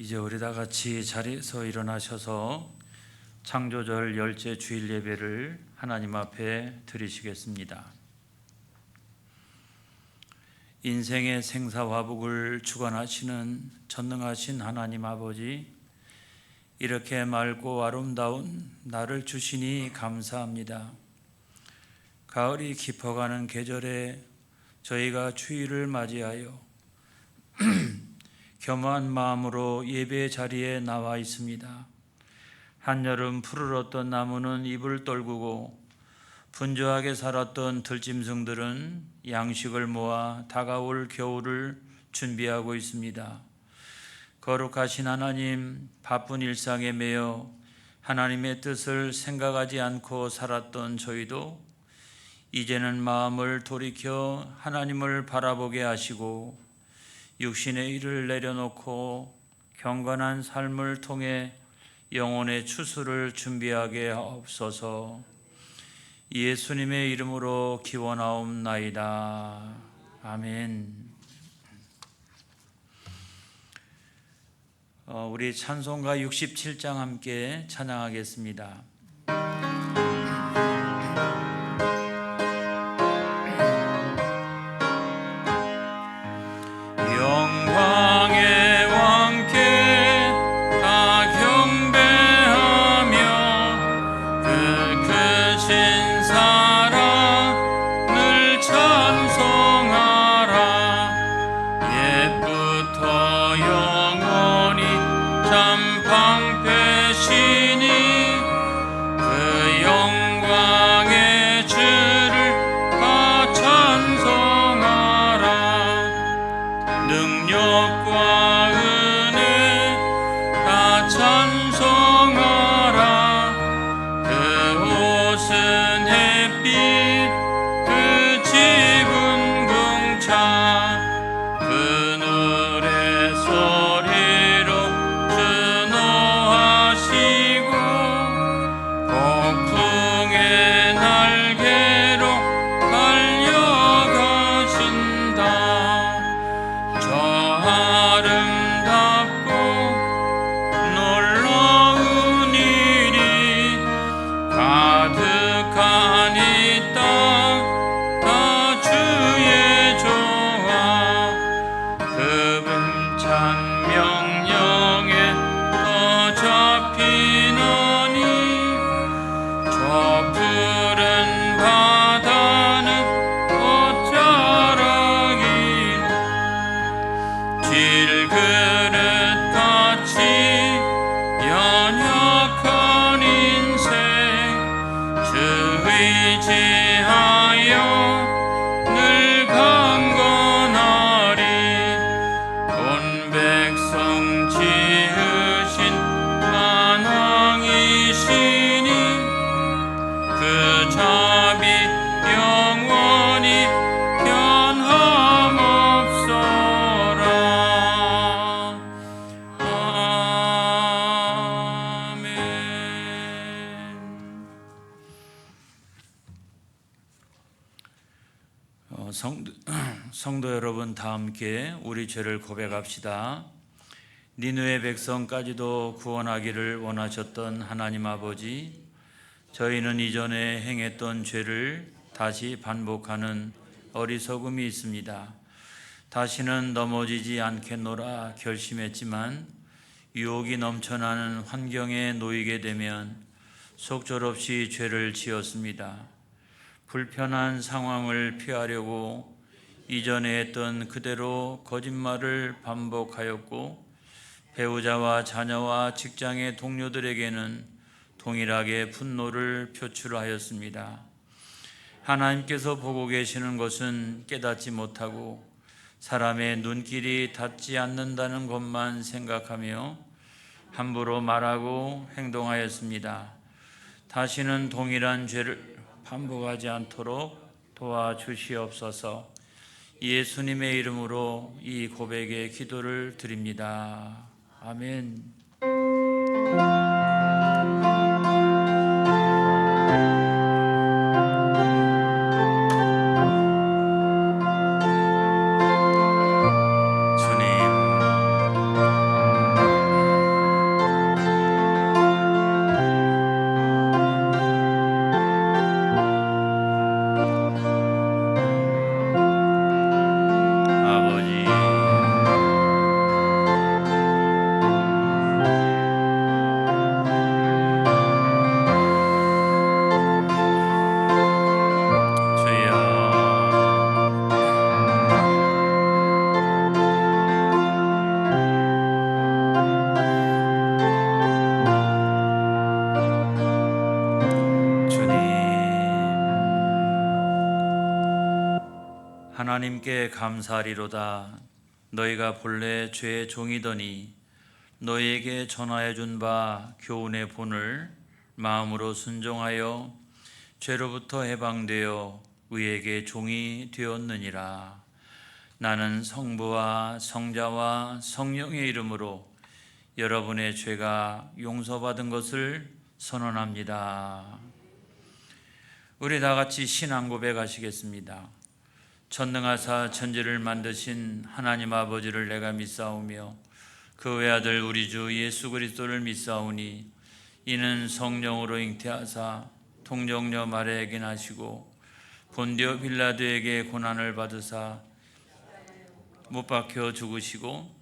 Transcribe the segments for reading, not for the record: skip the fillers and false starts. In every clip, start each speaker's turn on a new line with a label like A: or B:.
A: 이제 우리 다 같이 자리에서 일어나셔서 창조절 열째 주일 예배를 하나님 앞에 드리시겠습니다. 인생의 생사화복을 주관하시는 전능하신 하나님 아버지, 이렇게 맑고 아름다운 날을 주시니 감사합니다. 가을이 깊어가는 계절에 저희가 주일을 맞이하여 겸허한 마음으로 예배 자리에 나와 있습니다. 한여름 푸르렀던 나무는 잎을 떨구고 분주하게 살았던 들짐승들은 양식을 모아 다가올 겨울을 준비하고 있습니다. 거룩하신 하나님, 바쁜 일상에 매여 하나님의 뜻을 생각하지 않고 살았던 저희도 이제는 마음을 돌이켜 하나님을 바라보게 하시고 육신의 일을 내려놓고 경건한 삶을 통해 영혼의 추수를 준비하게 하옵소서. 예수님의 이름으로 기원하옵나이다. 아멘. 우리 찬송가 67장 함께 찬양하겠습니다. 성도 여러분, 다 함께 우리 죄를 고백합시다. 니느웨 백성까지도 구원하기를 원하셨던 하나님 아버지, 저희는 이전에 행했던 죄를 다시 반복하는 어리석음이 있습니다. 다시는 넘어지지 않겠노라 결심했지만 유혹이 넘쳐나는 환경에 놓이게 되면 속절없이 죄를 지었습니다. 불편한 상황을 피하려고 이전에 했던 그대로 거짓말을 반복하였고 배우자와 자녀와 직장의 동료들에게는 동일하게 분노를 표출하였습니다. 하나님께서 보고 계시는 것은 깨닫지 못하고 사람의 눈길이 닿지 않는다는 것만 생각하며 함부로 말하고 행동하였습니다. 다시는 동일한 죄를 반복하지 않도록 도와주시옵소서. 예수님의 이름으로 이 고백의 기도를 드립니다. 아멘. 주님, 하나님께 감사하리로다. 너희가 본래 죄의 종이더니 너희에게 전하여 준 바 교훈의 본을 마음으로 순종하여 죄로부터 해방되어 의에게 종이 되었느니라. 나는 성부와 성자와 성령의 이름으로 여러분의 죄가 용서받은 것을 선언합니다. 우리 다 같이 신앙 고백하시겠습니다. 전능하사 천지를 만드신 하나님 아버지를 내가 믿사오며 그 외아들 우리 주 예수 그리스도를 믿사오니 이는 성령으로 잉태하사 통정녀 마리아에게 나시고 본디오 빌라도에게 고난을 받으사 못 박혀 죽으시고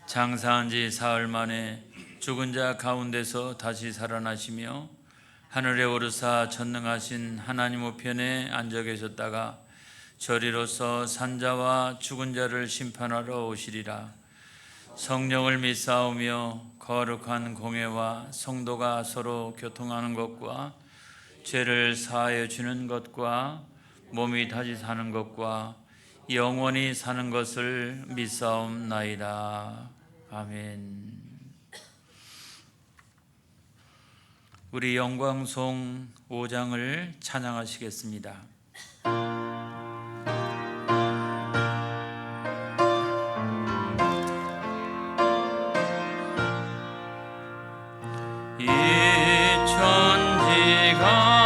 A: 장사한 지 사흘 만에 죽은 자 가운데서 다시 살아나시며 하늘에 오르사 전능하신 하나님 우편에 앉아 계셨다가 저리로서 산자와 죽은 자를 심판하러 오시리라. 성령을 믿사오며 거룩한 공회와 성도가 서로 교통하는 것과 죄를 사하여 주는 것과 몸이 다시 사는 것과 영원히 사는 것을 믿사옵나이다. 아멘. 우리 영광송 5장을 찬양하시겠습니다. 이 천지가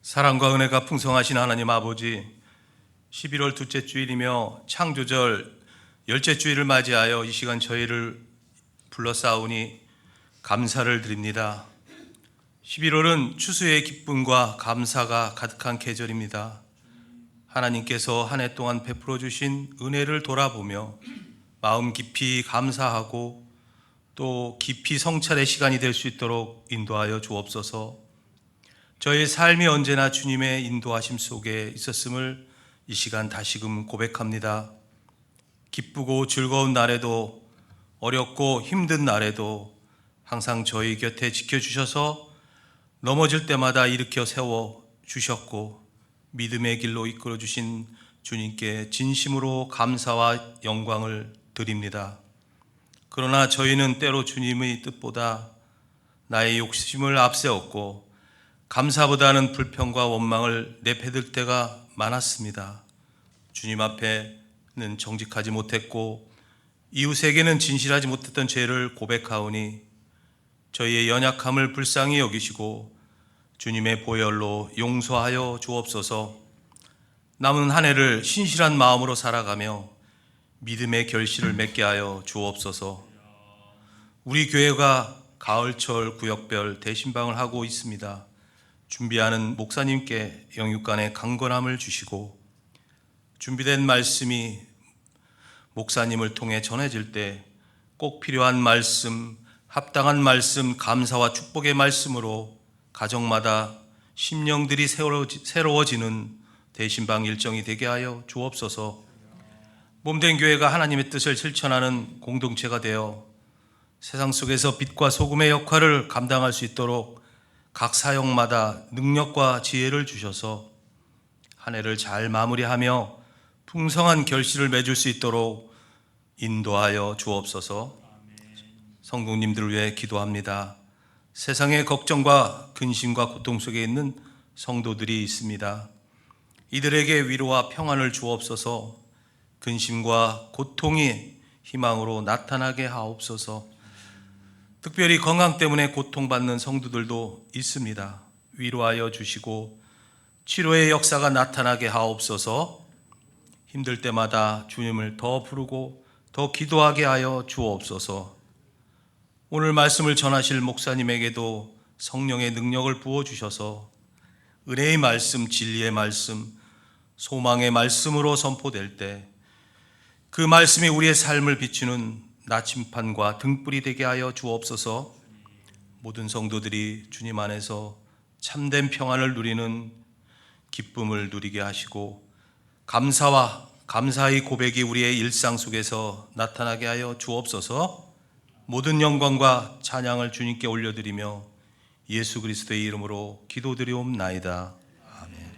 B: 사랑과 은혜가 풍성하신 하나님 아버지, 11월 둘째 주일이며 창조절 열째 주일을 맞이하여 이 시간 저희를 불러싸우니 감사를 드립니다. 11월은 추수의 기쁨과 감사가 가득한 계절입니다. 하나님께서 한 해 동안 베풀어 주신 은혜를 돌아보며 마음 깊이 감사하고 또 깊이 성찰의 시간이 될 수 있도록 인도하여 주옵소서. 저의 삶이 언제나 주님의 인도하심 속에 있었음을 이 시간 다시금 고백합니다. 기쁘고 즐거운 날에도 어렵고 힘든 날에도 항상 저희 곁에 지켜주셔서 넘어질 때마다 일으켜 세워 주셨고 믿음의 길로 이끌어 주신 주님께 진심으로 감사와 영광을 드립니다. 그러나 저희는 때로 주님의 뜻보다 나의 욕심을 앞세웠고 감사보다는 불평과 원망을 내뱉을 때가 많았습니다. 주님 앞에는 정직하지 못했고 이웃에게는 진실하지 못했던 죄를 고백하오니 저희의 연약함을 불쌍히 여기시고 주님의 보혈로 용서하여 주옵소서. 남은 한 해를 신실한 마음으로 살아가며 믿음의 결실을 맺게 하여 주옵소서. 우리 교회가 가을철 구역별 대신방을 하고 있습니다. 준비하는 목사님께 영육간의 강건함을 주시고 준비된 말씀이 목사님을 통해 전해질 때 꼭 필요한 말씀, 합당한 말씀, 감사와 축복의 말씀으로 가정마다 심령들이 새로워지는 대신방 일정이 되게 하여 주옵소서. 몸된 교회가 하나님의 뜻을 실천하는 공동체가 되어 세상 속에서 빛과 소금의 역할을 감당할 수 있도록 각 사역마다 능력과 지혜를 주셔서 한 해를 잘 마무리하며 풍성한 결실을 맺을 수 있도록 인도하여 주옵소서. 성도님들을 위해 기도합니다. 세상의 걱정과 근심과 고통 속에 있는 성도들이 있습니다. 이들에게 위로와 평안을 주옵소서. 근심과 고통이 희망으로 나타나게 하옵소서. 특별히 건강 때문에 고통받는 성도들도 있습니다. 위로하여 주시고 치료의 역사가 나타나게 하옵소서. 힘들 때마다 주님을 더 부르고 더 기도하게 하여 주옵소서. 오늘 말씀을 전하실 목사님에게도 성령의 능력을 부어주셔서 은혜의 말씀, 진리의 말씀, 소망의 말씀으로 선포될 때 그 말씀이 우리의 삶을 비추는 나침판과 등불이 되게 하여 주옵소서. 모든 성도들이 주님 안에서 참된 평안을 누리는 기쁨을 누리게 하시고 감사와 감사의 고백이 우리의 일상 속에서 나타나게 하여 주옵소서. 모든 영광과 찬양을 주님께 올려드리며 예수 그리스도의 이름으로 기도드리옵나이다. 아멘.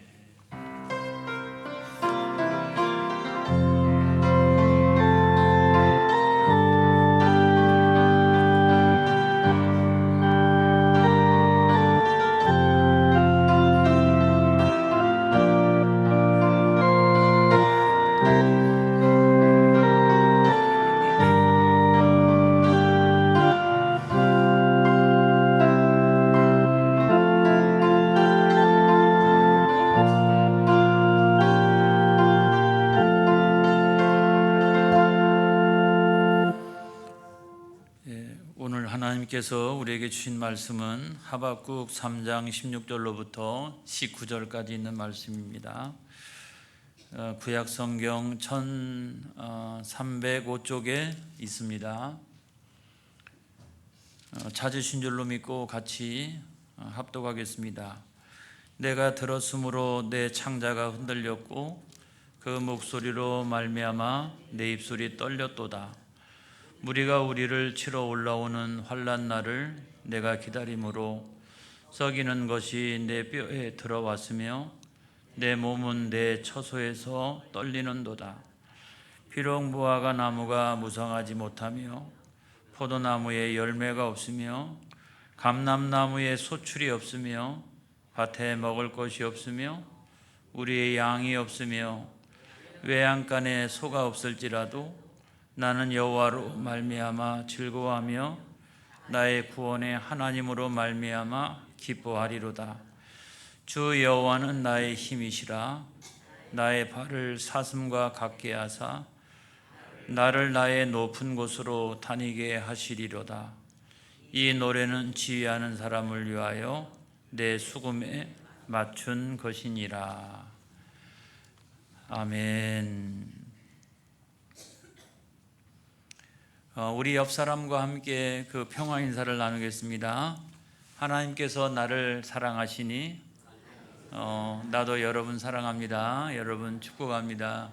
A: 오늘 하나님께서 우리에게 주신 말씀은 하박국 3장 16절로부터 19절까지 있는 말씀입니다. 구약 성경 1305쪽에 있습니다. 찾으신 줄로 믿고 같이 합독하겠습니다. 내가 들었으므로 내 창자가 흔들렸고 그 목소리로 말미암아 내 입술이 떨렸도다. 무리가 우리를 치러 올라오는 환난 날을 내가 기다림으로 썩이는 것이 내 뼈에 들어왔으며 내 몸은 내 처소에서 떨리는도다. 비록 무화과 나무가 무성하지 못하며 포도나무에 열매가 없으며 감람나무에 소출이 없으며 밭에 먹을 것이 없으며 우리의 양이 없으며 외양간에 소가 없을지라도 나는 여호와로 말미암아 즐거워하며 나의 구원의 하나님으로 말미암아 기뻐하리로다. 주 여호와는 나의 힘이시라. 나의 발을 사슴과 같게 하사 나를 나의 높은 곳으로 다니게 하시리로다. 이 노래는 지휘하는 사람을 위하여 내 수금에 맞춘 것이니라. 아멘. 우리 옆 사람과 함께 그 평화 인사를 나누겠습니다. 하나님께서 나를 사랑하시니 나도 여러분 사랑합니다. 여러분 축복합니다.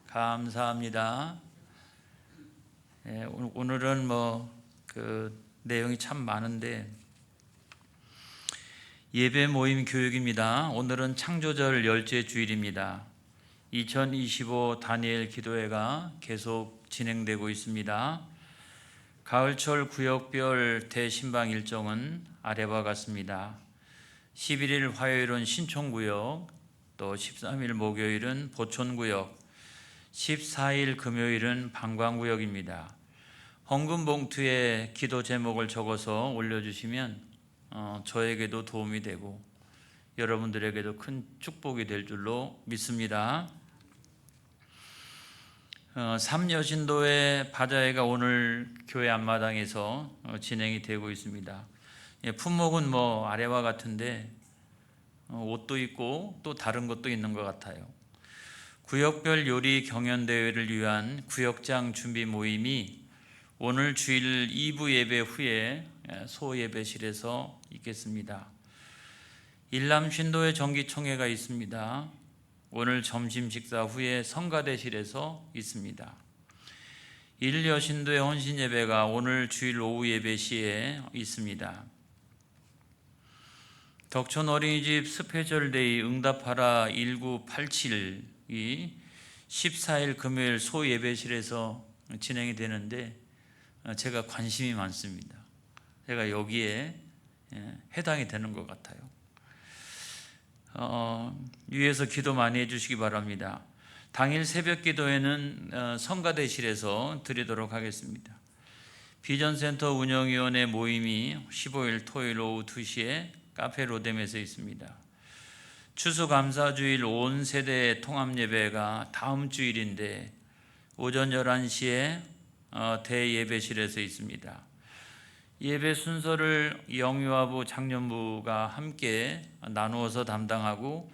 A: 감사합니다. 오늘은 그 내용이 참 많은데 예배 모임 교육입니다. 오늘은 창조절 열째 주일입니다. 2025 다니엘 기도회가 계속 진행되고 있습니다. 가을철 구역별 대신방 일정은 아래와 같습니다. 11일 화요일은 신촌구역, 또 13일 목요일은 보촌구역, 14일 금요일은 방광구역입니다. 헌금 봉투에 기도 제목을 적어서 올려주시면 저에게도 도움이 되고 여러분들에게도 큰 축복이 될 줄로 믿습니다. 삼여신도의 바자회가 오늘 교회 앞마당에서 진행이 되고 있습니다. 품목은 아래와 같은데 옷도 있고 또 다른 것도 있는 것 같아요. 구역별 요리 경연대회를 위한 구역장 준비 모임이 오늘 주일 2부 예배 후에 소예배실에서 있겠습니다. 일남신도의 정기총회가 있습니다. 오늘 점심 식사 후에 성가대실에서 있습니다. 일여신도의 헌신예배가 오늘 주일 오후 예배 시에 있습니다. 덕천 어린이집 스페셜데이 응답하라 1987이 14일 금요일 소예배실에서 진행이 되는데 제가 관심이 많습니다. 제가 여기에 해당이 되는 것 같아요. 위에서 기도 많이 해주시기 바랍니다. 당일 새벽 기도회는 성가대실에서 드리도록 하겠습니다. 비전센터 운영위원회 모임이 15일 토요일 오후 2시에 카페 로뎀에서 있습니다. 추수감사주일 온 세대 통합예배가 다음 주일인데 오전 11시에 대예배실에서 있습니다. 예배 순서를 영유아부, 장년부가 함께 나누어서 담당하고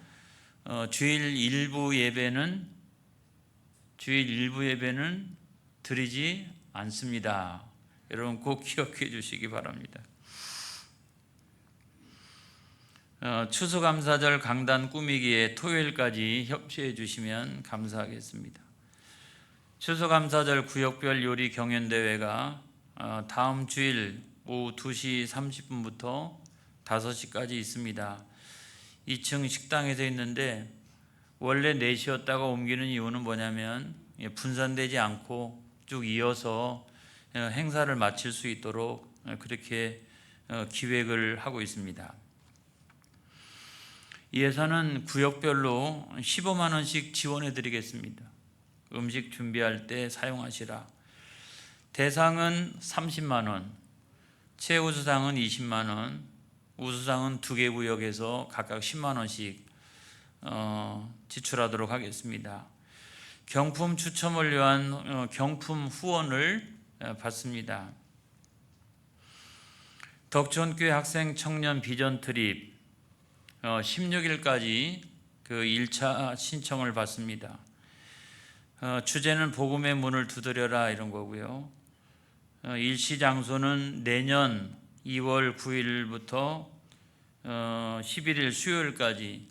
A: 주일 일부 예배는 드리지 않습니다. 여러분 꼭 기억해 주시기 바랍니다. 추수감사절 강단 꾸미기에 토요일까지 협조해 주시면 감사하겠습니다. 추수감사절 구역별 요리 경연대회가 다음 주일 오후 2시 30분부터 5시까지 있습니다. 2층 식당에서 있는데 원래 4시였다가 옮기는 이유는 뭐냐면 분산되지 않고 쭉 이어서 행사를 마칠 수 있도록 그렇게 기획을 하고 있습니다. 예산은 구역별로 15만 원씩 지원해 드리겠습니다. 음식 준비할 때 사용하시라. 대상은 30만 원, 최우수상은 20만 원, 우수상은 2개 구역에서 각각 10만 원씩 지출하도록 하겠습니다. 경품 추첨을 위한 경품 후원을 받습니다. 덕천교회 학생 청년 비전 트립 16일까지 그 1차 신청을 받습니다. 주제는 복음의 문을 두드려라 이런 거고요. 일시 장소는 내년 2월 9일부터 11일 수요일까지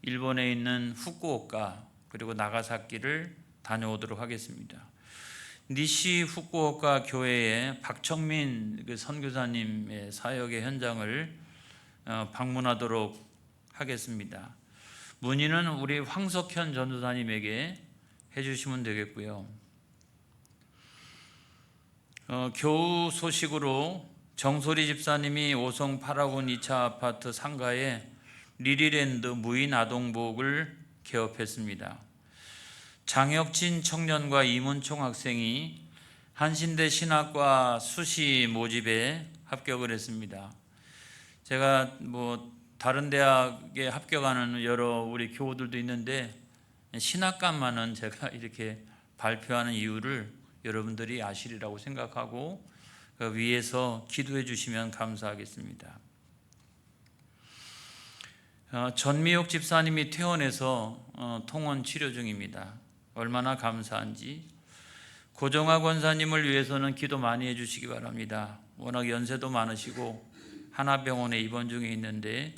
A: 일본에 있는 후쿠오카 그리고 나가사키를 다녀오도록 하겠습니다. 니시 후쿠오카 교회의 박청민 선교사님의 사역의 현장을 방문하도록 하겠습니다. 문의는 우리 황석현 전도사님에게 해주시면 되겠고요. 교우 소식으로 정소리 집사님이 오송 8학원 2차 아파트 상가에 리리랜드 무인 아동복을 개업했습니다. 장혁진 청년과 이문총 학생이 한신대 신학과 수시 모집에 합격을 했습니다. 제가 다른 대학에 합격하는 여러 우리 교우들도 있는데 신학과만은 제가 이렇게 발표하는 이유를 여러분들이 아시리라고 생각하고 그 위에서 기도해 주시면 감사하겠습니다. 전미옥 집사님이 퇴원해서 통원 치료 중입니다. 얼마나 감사한지. 고정화 권사님을 위해서는 기도 많이 해주시기 바랍니다. 워낙 연세도 많으시고 하나병원에 입원 중에 있는데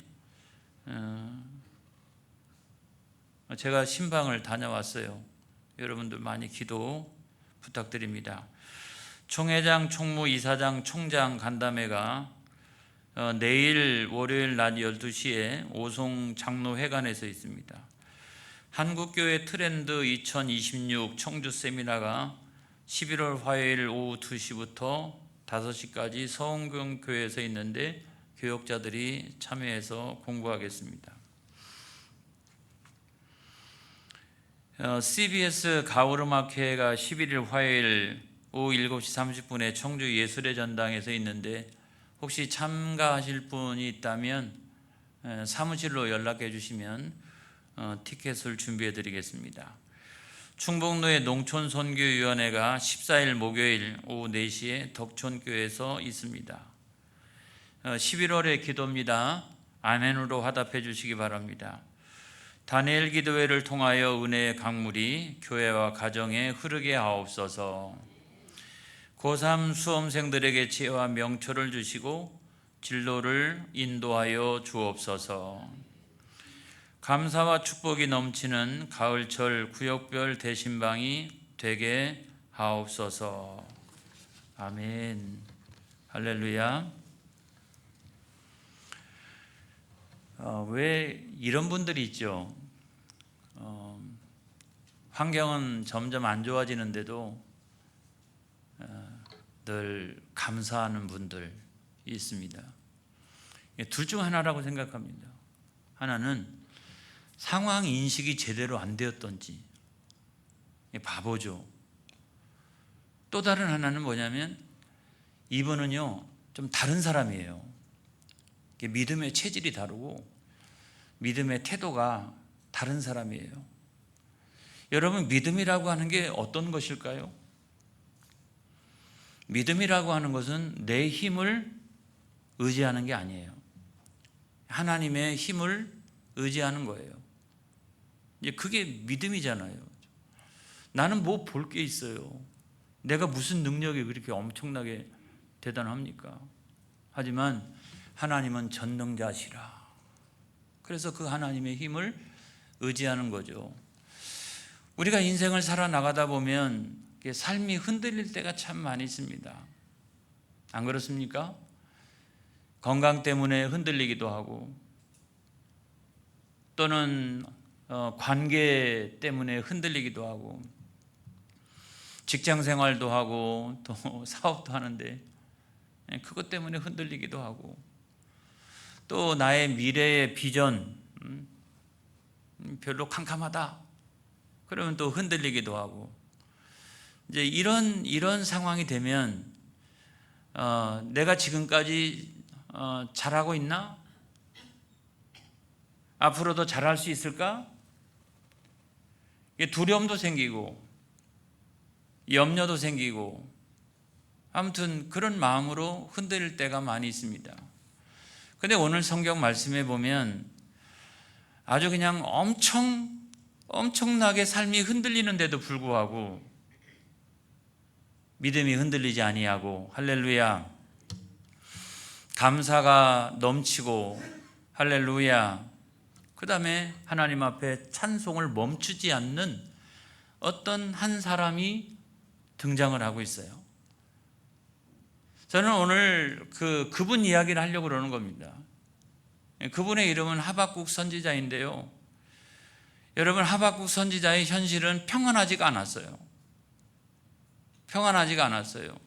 A: 제가 신방을 다녀왔어요. 여러분들 많이 기도 부탁드립니다. 총회장, 총무, 이사장, 총장 간담회가 내일 월요일 낮 12시에 오송 장로회관에서 있습니다. 한국교회 트렌드 2026 청주 세미나가 11월 화요일 오후 2시부터 5시까지 서원경교회에서 있는데 교역자들이 참여해서 공부하겠습니다. CBS 가오르마케가 11일 화요일 오후 7시 30분에 청주 예술의 전당에서 있는데 혹시 참가하실 분이 있다면 사무실로 연락해 주시면 티켓을 준비해 드리겠습니다. 충북로의 농촌선교위원회가 14일 목요일 오후 4시에 덕천교회에서 있습니다. 11월의 기도입니다. 아멘으로 화답해 주시기 바랍니다. 다니엘 기도회를 통하여 은혜의 강물이 교회와 가정에 흐르게 하옵소서. 고3 수험생들에게 지혜와 명철을 주시고 진로를 인도하여 주옵소서. 감사와 축복이 넘치는 가을철 구역별 대신방이 되게 하옵소서. 아멘. 할렐루야. 왜 이런 분들이 있죠. 환경은 점점 안 좋아지는데도 늘 감사하는 분들이 있습니다. 둘 중 하나라고 생각합니다. 하나는 상황 인식이 제대로 안 되었던지 바보죠. 또 다른 하나는 뭐냐면 이분은요 좀 다른 사람이에요. 믿음의 체질이 다르고 믿음의 태도가 다른 사람이에요. 여러분, 믿음이라고 하는 게 어떤 것일까요? 믿음이라고 하는 것은 내 힘을 의지하는 게 아니에요. 하나님의 힘을 의지하는 거예요. 그게 믿음이잖아요. 나는 뭐 볼 게 있어요. 내가 무슨 능력이 그렇게 엄청나게 대단합니까? 하지만 하나님은 전능자시라. 그래서 그 하나님의 힘을 의지하는 거죠. 우리가 인생을 살아나가다 보면 삶이 흔들릴 때가 참 많이 있습니다. 안 그렇습니까? 건강 때문에 흔들리기도 하고 또는 관계 때문에 흔들리기도 하고 직장 생활도 하고 또 사업도 하는데 그것 때문에 흔들리기도 하고 또 나의 미래의 비전 별로 캄캄하다 그러면 또 흔들리기도 하고 이제 이런 상황이 되면 내가 지금까지 잘하고 있나? 앞으로도 잘할 수 있을까? 두려움도 생기고 염려도 생기고 아무튼 그런 마음으로 흔들릴 때가 많이 있습니다. 근데 오늘 성경 말씀에 보면 아주 그냥 엄청나게 삶이 흔들리는데도 불구하고 믿음이 흔들리지 아니하고 할렐루야 감사가 넘치고 할렐루야 그 다음에 하나님 앞에 찬송을 멈추지 않는 어떤 한 사람이 등장을 하고 있어요. 저는 오늘 그분 이야기를 하려고 그러는 겁니다. 그분의 이름은 하박국 선지자인데요. 여러분, 하박국 선지자의 현실은 평안하지가 않았어요. 평안하지가 않았어요.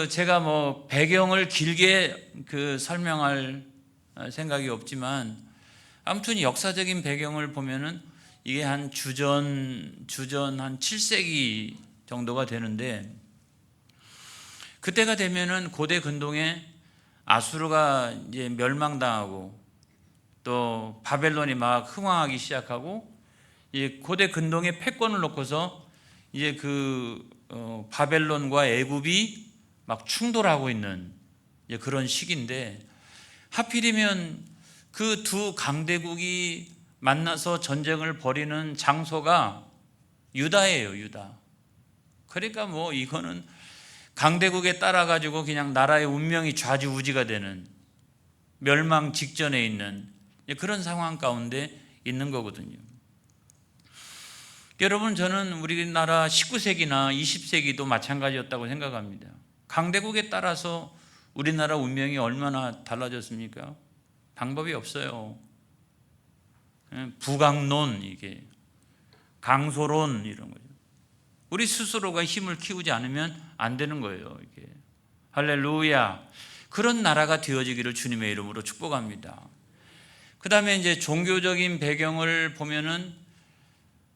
A: 제가 뭐 배경을 길게 설명할 생각이 없지만 아무튼 역사적인 배경을 보면은 이게 한 주전 한 7세기 정도가 되는데 그때가 되면은 고대 근동에 아수르가 이제 멸망당하고 또 바벨론이 막 흥왕하기 시작하고 이제 고대 근동의 패권을 놓고서 이제 바벨론과 애굽이 막 충돌하고 있는 이제 그런 시기인데 하필이면 그 두 강대국이 만나서 전쟁을 벌이는 장소가 유다예요, 유다. 그러니까 뭐 이거는 강대국에 따라 가지고 그냥 나라의 운명이 좌지우지가 되는 멸망 직전에 있는 그런 상황 가운데 있는 거거든요. 여러분, 저는 우리나라 19세기나 20세기도 마찬가지였다고 생각합니다. 강대국에 따라서 우리나라 운명이 얼마나 달라졌습니까? 방법이 없어요. 부강론, 이게 강소론 이런 거죠. 우리 스스로가 힘을 키우지 않으면 안 되는 거예요. 이게 할렐루야. 그런 나라가 되어지기를 주님의 이름으로 축복합니다. 그 다음에 이제 종교적인 배경을 보면은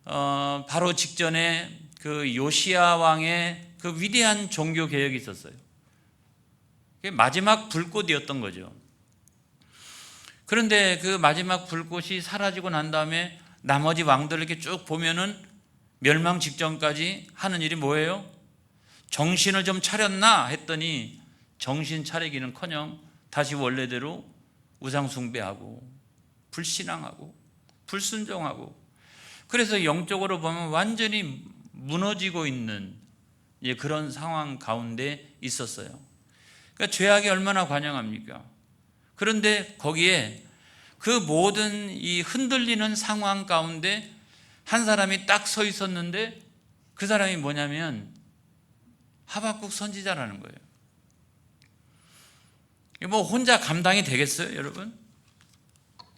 A: 바로 직전에 요시야 왕의 위대한 종교 개혁이 있었어요. 그게 마지막 불꽃이었던 거죠. 그런데 그 마지막 불꽃이 사라지고 난 다음에 나머지 왕들을 이렇게 쭉 보면은 멸망 직전까지 하는 일이 뭐예요? 정신을 좀 차렸나 했더니 정신 차리기는커녕 다시 원래대로 우상 숭배하고 불신앙하고 불순종하고 그래서 영적으로 보면 완전히 무너지고 있는 그런 상황 가운데 있었어요. 그러니까 죄악이 얼마나 관영합니까? 그런데 거기에 그 모든 이 흔들리는 상황 가운데 한 사람이 딱 서 있었는데 그 사람이 뭐냐면 하박국 선지자라는 거예요. 뭐 혼자 감당이 되겠어요, 여러분?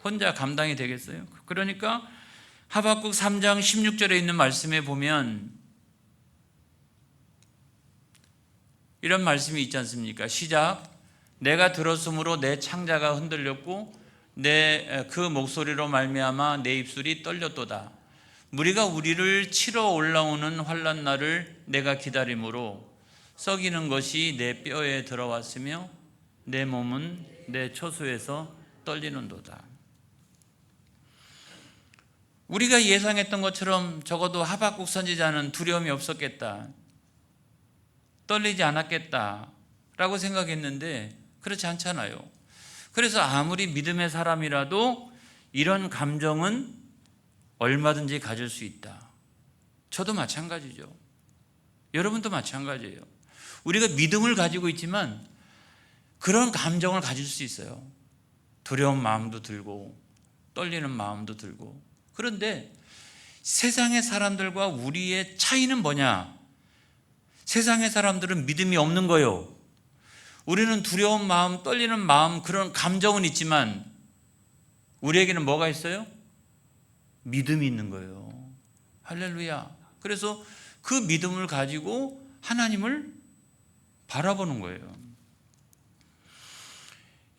A: 혼자 감당이 되겠어요? 그러니까 하박국 3장 16절에 있는 말씀에 보면 이런 말씀이 있지 않습니까? 시작. 내가 들었으므로 내 창자가 흔들렸고 내 그 목소리로 말미암아 내 입술이 떨렸도다. 무리가 우리를 치러 올라오는 환난 날을 내가 기다림으로 썩이는 것이 내 뼈에 들어왔으며 내 몸은 내 초소에서 떨리는도다. 우리가 예상했던 것처럼 적어도 하박국 선지자는 두려움이 없었겠다, 떨리지 않았겠다라고 생각했는데 그렇지 않잖아요. 그래서 아무리 믿음의 사람이라도 이런 감정은 얼마든지 가질 수 있다. 저도 마찬가지죠. 여러분도 마찬가지예요. 우리가 믿음을 가지고 있지만 그런 감정을 가질 수 있어요. 두려운 마음도 들고 떨리는 마음도 들고. 그런데 세상의 사람들과 우리의 차이는 뭐냐? 세상의 사람들은 믿음이 없는 거예요. 우리는 두려운 마음, 떨리는 마음, 그런 감정은 있지만 우리에게는 뭐가 있어요? 믿음이 있는 거예요. 할렐루야. 그래서 그 믿음을 가지고 하나님을 바라보는 거예요.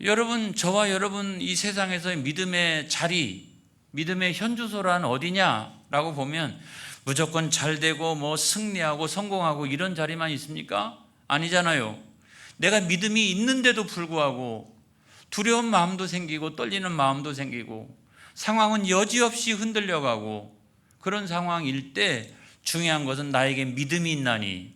A: 여러분, 저와 여러분 이 세상에서의 믿음의 자리, 믿음의 현주소란 어디냐라고 보면 무조건 잘 되고 뭐 승리하고 성공하고 이런 자리만 있습니까? 아니잖아요. 내가 믿음이 있는데도 불구하고 두려운 마음도 생기고 떨리는 마음도 생기고 상황은 여지없이 흔들려가고 그런 상황일 때 중요한 것은 나에게 믿음이 있나니,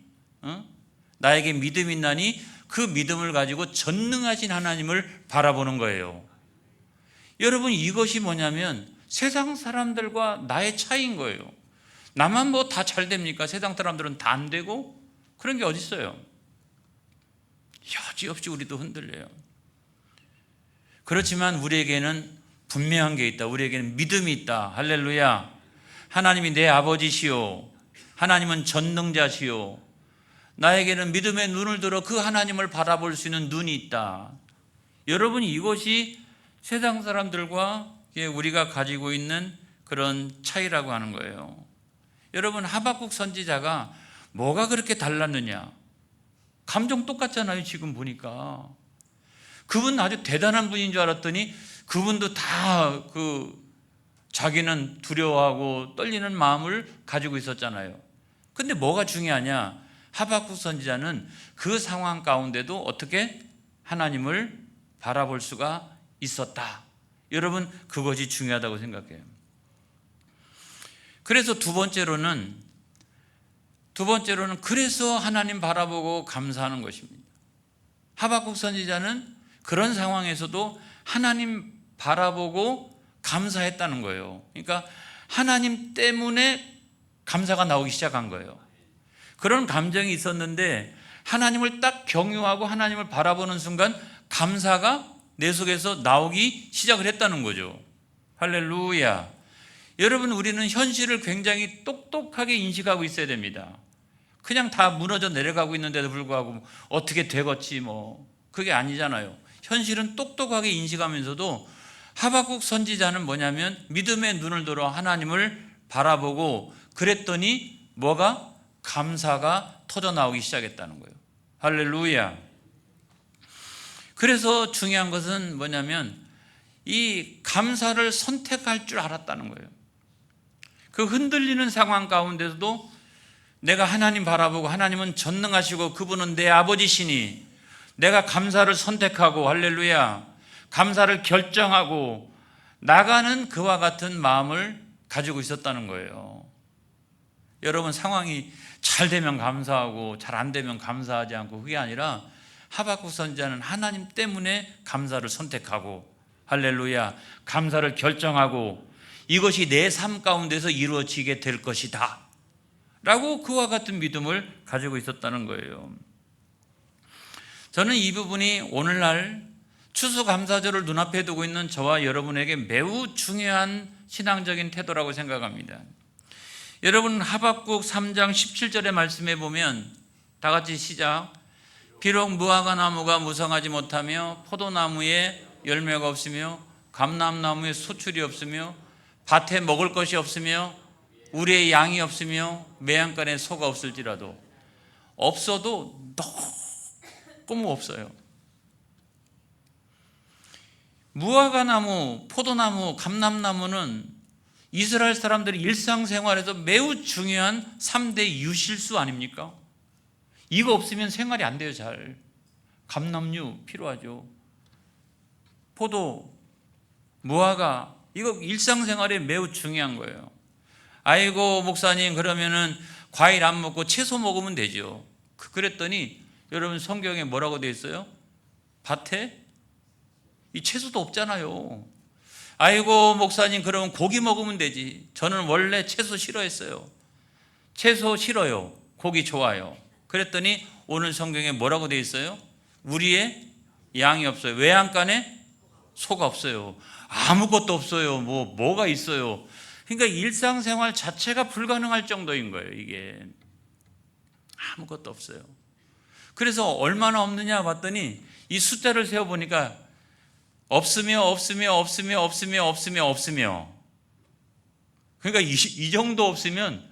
A: 나에게 믿음이 있나니 그 믿음을 가지고 전능하신 하나님을 바라보는 거예요. 여러분, 이것이 뭐냐면 세상 사람들과 나의 차이인 거예요. 나만 뭐 다 잘 됩니까? 세상 사람들은 다 안 되고 그런 게 어디 있어요? 여지없이 우리도 흔들려요. 그렇지만 우리에게는 분명한 게 있다. 우리에게는 믿음이 있다. 할렐루야. 하나님이 내 아버지시오. 하나님은 전능자시오. 나에게는 믿음의 눈을 들어 그 하나님을 바라볼 수 있는 눈이 있다. 여러분, 이것이 세상 사람들과 우리가 가지고 있는 그런 차이라고 하는 거예요. 여러분, 하박국 선지자가 뭐가 그렇게 달랐느냐? 감정 똑같잖아요. 지금 보니까 그분 아주 대단한 분인 줄 알았더니 그분도 다 자기는 두려워하고 떨리는 마음을 가지고 있었잖아요. 근데 뭐가 중요하냐? 하박국 선지자는 그 상황 가운데도 어떻게 하나님을 바라볼 수가 있었다. 여러분, 그것이 중요하다고 생각해요. 그래서 두 번째로는 그래서 하나님 바라보고 감사하는 것입니다. 하박국 선지자는 그런 상황에서도 하나님 바라보고 감사했다는 거예요. 그러니까 하나님 때문에 감사가 나오기 시작한 거예요. 그런 감정이 있었는데 하나님을 딱 경유하고 하나님을 바라보는 순간 감사가 내 속에서 나오기 시작을 했다는 거죠. 할렐루야. 여러분, 우리는 현실을 굉장히 똑똑하게 인식하고 있어야 됩니다. 그냥 다 무너져 내려가고 있는데도 불구하고 어떻게 되겠지 뭐, 그게 아니잖아요. 현실은 똑똑하게 인식하면서도 하박국 선지자는 뭐냐면 믿음의 눈을 들어 하나님을 바라보고 그랬더니 뭐가? 감사가 터져 나오기 시작했다는 거예요. 할렐루야. 그래서 중요한 것은 뭐냐면 이 감사를 선택할 줄 알았다는 거예요. 그 흔들리는 상황 가운데서도 내가 하나님 바라보고 하나님은 전능하시고 그분은 내 아버지시니 내가 감사를 선택하고, 할렐루야, 감사를 결정하고 나가는 그와 같은 마음을 가지고 있었다는 거예요. 여러분, 상황이 잘 되면 감사하고 잘 안 되면 감사하지 않고 그게 아니라 하박국 선지자는 하나님 때문에 감사를 선택하고, 할렐루야, 감사를 결정하고 이것이 내 삶 가운데서 이루어지게 될 것이다 라고 그와 같은 믿음을 가지고 있었다는 거예요. 저는 이 부분이 오늘날 추수감사절을 눈앞에 두고 있는 저와 여러분에게 매우 중요한 신앙적인 태도라고 생각합니다. 여러분, 하박국 3장 17절의 말씀에 보면 다 같이 시작. 비록 무화과 나무가 무성하지 못하며 포도나무에 열매가 없으며 감람나무에 소출이 없으며 밭에 먹을 것이 없으며 우리의 양이 없으며 매양간에 소가 없을지라도, 없어도 너무 없어요. 무화과나무, 포도나무, 감람나무는 이스라엘 사람들이 일상생활에서 매우 중요한 3대 유실수 아닙니까? 이거 없으면 생활이 안 돼요. 잘. 감람류 필요하죠. 포도, 무화과, 이거 일상생활에 매우 중요한 거예요. 아이고 목사님, 그러면은 과일 안 먹고 채소 먹으면 되죠. 그랬더니 여러분 성경에 뭐라고 되어 있어요? 밭에 이 채소도 없잖아요. 아이고 목사님, 그러면 고기 먹으면 되지. 저는 원래 채소 싫어했어요. 채소 싫어요. 고기 좋아요. 그랬더니 오늘 성경에 뭐라고 되어 있어요? 우리의 양이 없어요. 외양간에 소가 없어요. 아무것도 없어요. 뭐가 있어요. 그러니까 일상생활 자체가 불가능할 정도인 거예요. 이게 아무것도 없어요. 그래서 얼마나 없느냐 봤더니 이 숫자를 세어보니까 없으며 그러니까 이 정도 없으면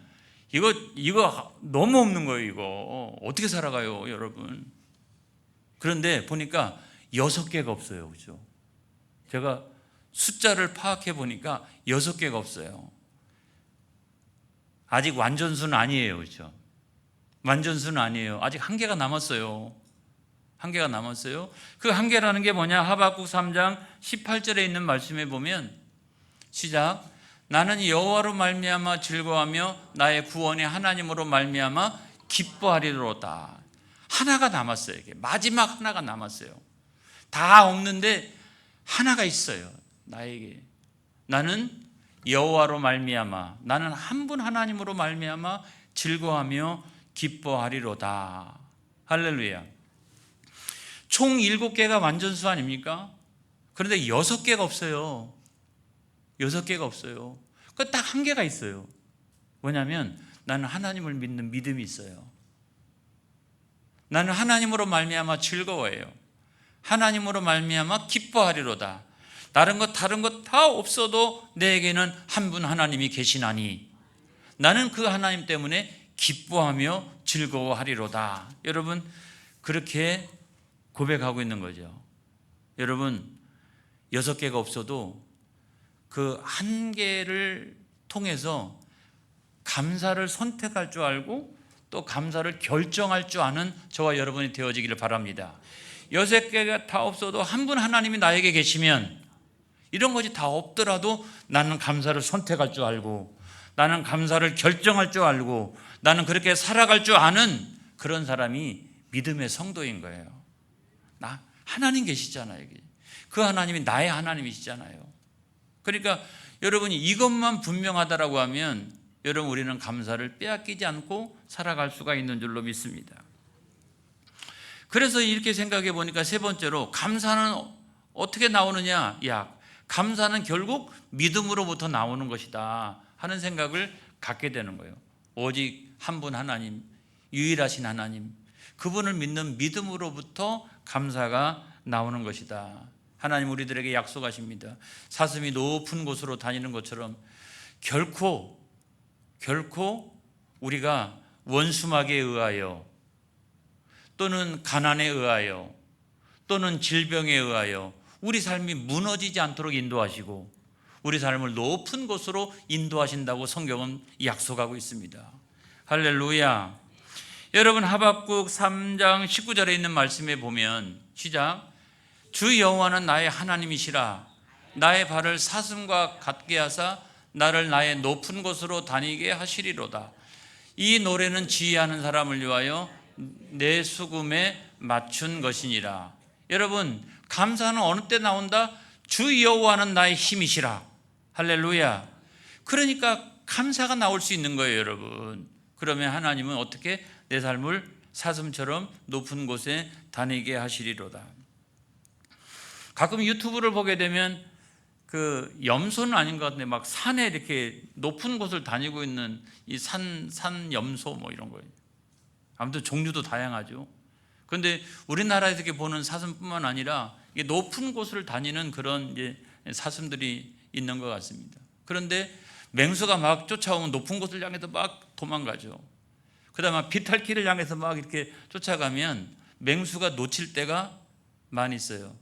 A: 이거 너무 없는 거예요. 이거 어떻게 살아가요, 여러분? 그런데 보니까 6개가 없어요. 그죠? 제가 숫자를 파악해 보니까 6개가 없어요. 아직 완전수는 아니에요. 그렇죠? 완전수는 아니에요. 아직 1개가 남았어요. 1개가 남았어요. 그 1개라는 게 뭐냐? 하박국 3장 18절에 있는 말씀에 보면, 시작. 나는 여호와로 말미암아 즐거워하며 나의 구원의 하나님으로 말미암아 기뻐하리로다. 하나가 남았어요. 이게 마지막 하나가 남았어요. 다 없는데 하나가 있어요. 나에게. 나는 여호와로 말미암아, 나는 한 분 하나님으로 말미암아 즐거워하며 기뻐하리로다. 할렐루야. 총 7개가 완전수 아닙니까? 그런데 6개가 없어요. 6개가 없어요. 그 딱 1개가 있어요. 뭐냐면 나는 하나님을 믿는 믿음이 있어요. 나는 하나님으로 말미암아 즐거워해요. 하나님으로 말미암아 기뻐하리로다. 다른 것 다 없어도 내게는 한 분 하나님이 계시나니 나는 그 하나님 때문에 기뻐하며 즐거워하리로다. 여러분, 그렇게 고백하고 있는 거죠. 여러분, 6개가 없어도 그 1개를 통해서 감사를 선택할 줄 알고 또 감사를 결정할 줄 아는 저와 여러분이 되어지기를 바랍니다. 6개가 다 없어도 한 분 하나님이 나에게 계시면, 이런 것이 다 없더라도 나는 감사를 선택할 줄 알고, 나는 감사를 결정할 줄 알고, 나는 그렇게 살아갈 줄 아는 그런 사람이 믿음의 성도인 거예요. 나 하나님 계시잖아요. 그 하나님이 나의 하나님이시잖아요. 그러니까 여러분이 이것만 분명하다라고 하면 여러분, 우리는 감사를 빼앗기지 않고 살아갈 수가 있는 줄로 믿습니다. 그래서 이렇게 생각해 보니까 세 번째로, 감사는 어떻게 나오느냐? 감사는 결국 믿음으로부터 나오는 것이다 하는 생각을 갖게 되는 거예요. 오직 한 분 하나님, 유일하신 하나님, 그분을 믿는 믿음으로부터 감사가 나오는 것이다. 하나님 우리들에게 약속하십니다. 사슴이 높은 곳으로 다니는 것처럼 결코 우리가 원수막에 의하여 또는 가난에 의하여 또는 질병에 의하여 우리 삶이 무너지지 않도록 인도하시고 우리 삶을 높은 곳으로 인도하신다고 성경은 약속하고 있습니다. 할렐루야. 여러분, 하박국 3장 19절에 있는 말씀에 보면, 시작. 주 여호와는 나의 하나님이시라. 나의 발을 사슴과 같게 하사 나를 나의 높은 곳으로 다니게 하시리로다. 이 노래는 지혜하는 사람을 위하여 내 수금에 맞춘 것이니라. 여러분, 감사는 어느 때 나온다? 주 여호와는 나의 힘이시라. 할렐루야. 그러니까 감사가 나올 수 있는 거예요, 여러분. 그러면 하나님은 어떻게 내 삶을 사슴처럼 높은 곳에 다니게 하시리로다. 가끔 유튜브를 보게 되면 그 염소는 아닌 것 같은데 막 산에 이렇게 높은 곳을 다니고 있는 이 산 염소 뭐 이런 거예요. 아무튼 종류도 다양하죠. 그런데 우리나라에서 이렇게 보는 사슴뿐만 아니라 이게 높은 곳을 다니는 그런 이제 사슴들이 있는 것 같습니다. 그런데 맹수가 막 쫓아오면 높은 곳을 향해서 막 도망가죠. 그다음에 비탈길을 향해서 막 이렇게 쫓아가면 맹수가 놓칠 때가 많이 있어요.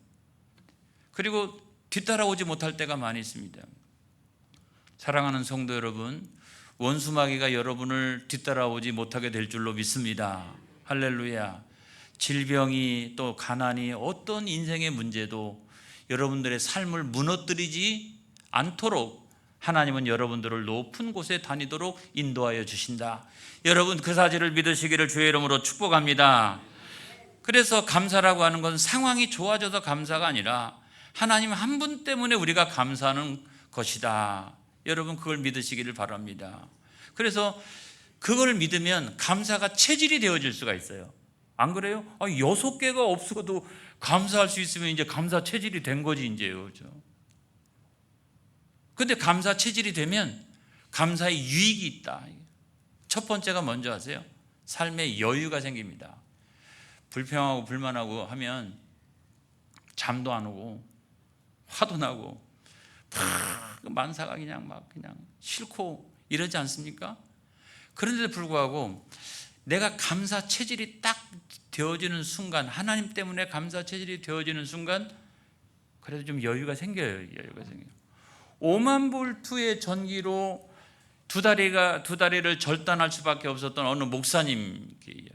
A: 그리고 뒤따라오지 못할 때가 많이 있습니다. 사랑하는 성도 여러분, 원수마귀가 여러분을 뒤따라오지 못하게 될 줄로 믿습니다. 할렐루야. 질병이 또 가난이 어떤 인생의 문제도 여러분들의 삶을 무너뜨리지 않도록 하나님은 여러분들을 높은 곳에 다니도록 인도하여 주신다. 여러분 그 사실을 믿으시기를 주의 이름으로 축복합니다. 그래서 감사라고 하는 건 상황이 좋아져서 감사가 아니라 하나님 한 분 때문에 우리가 감사하는 것이다. 여러분 그걸 믿으시기를 바랍니다. 그래서 그걸 믿으면 감사가 체질이 되어질 수가 있어요. 안 그래요? 6개가 없어도 감사할 수 있으면 이제 감사 체질이 된 거지 이제요. 근데 감사 체질이 되면 감사의 유익이 있다. 첫 번째가 뭔지 아세요? 삶의 여유가 생깁니다. 불평하고 불만하고 하면 잠도 안 오고 화도 나고 만사가 그냥 싫고 이러지 않습니까? 그런데도 불구하고 내가 감사 체질이 딱 되어지는 순간, 하나님 때문에 감사 체질이 되어지는 순간 그래도 좀 여유가 생겨요. 여유가 생겨요. 5만 볼트의 전기로 두 다리를 절단할 수밖에 없었던 어느 목사님 이야기.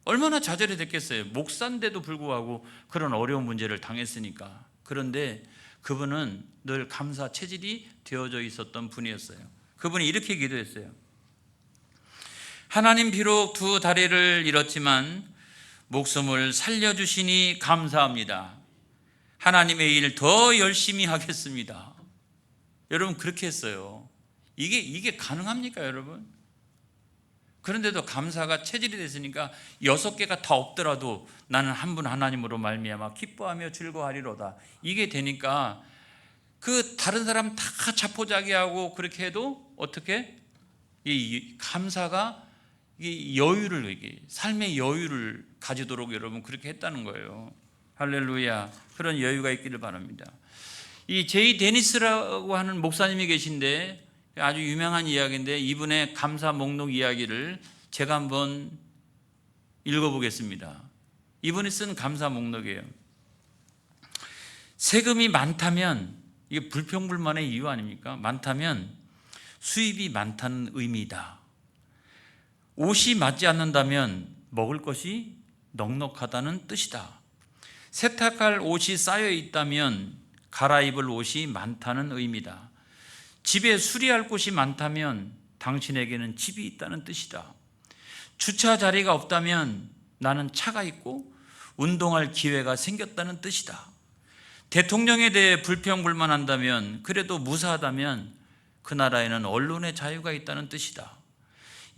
A: 얼마나 좌절이 됐겠어요. 목사인데도 불구하고 그런 어려운 문제를 당했으니까. 그런데 그분은 늘 감사 체질이 되어져 있었던 분이었어요. 그분이 이렇게 기도했어요. 하나님 비록 두 다리를 잃었지만 목숨을 살려주시니 감사합니다. 하나님의 일 더 열심히 하겠습니다. 여러분 그렇게 했어요. 이게 가능합니까 여러분? 그런데도 감사가 체질이 됐으니까 6개가 다 없더라도 나는 한 분 하나님으로 말미암아 기뻐하며 즐거워하리로다. 이게 되니까 그 다른 사람 다 자포자기하고 그렇게 해도 어떻게? 이 감사가 이 여유를, 삶의 여유를 가지도록 여러분 그렇게 했다는 거예요. 할렐루야. 그런 여유가 있기를 바랍니다. 이 제이 데니스라고 하는 목사님이 계신데 아주 유명한 이야기인데 이분의 감사 목록 이야기를 제가 한번 읽어보겠습니다. 이분이 쓴 감사 목록이에요. 세금이 많다면 이게 불평불만의 이유 아닙니까? 많다면 수입이 많다는 의미이다. 옷이 맞지 않는다면 먹을 것이 넉넉하다는 뜻이다. 세탁할 옷이 쌓여 있다면 갈아입을 옷이 많다는 의미다. 집에 수리할 곳이 많다면 당신에게는 집이 있다는 뜻이다. 주차 자리가 없다면 나는 차가 있고 운동할 기회가 생겼다는 뜻이다. 대통령에 대해 불평불만한다면 그래도 무사하다면 그 나라에는 언론의 자유가 있다는 뜻이다.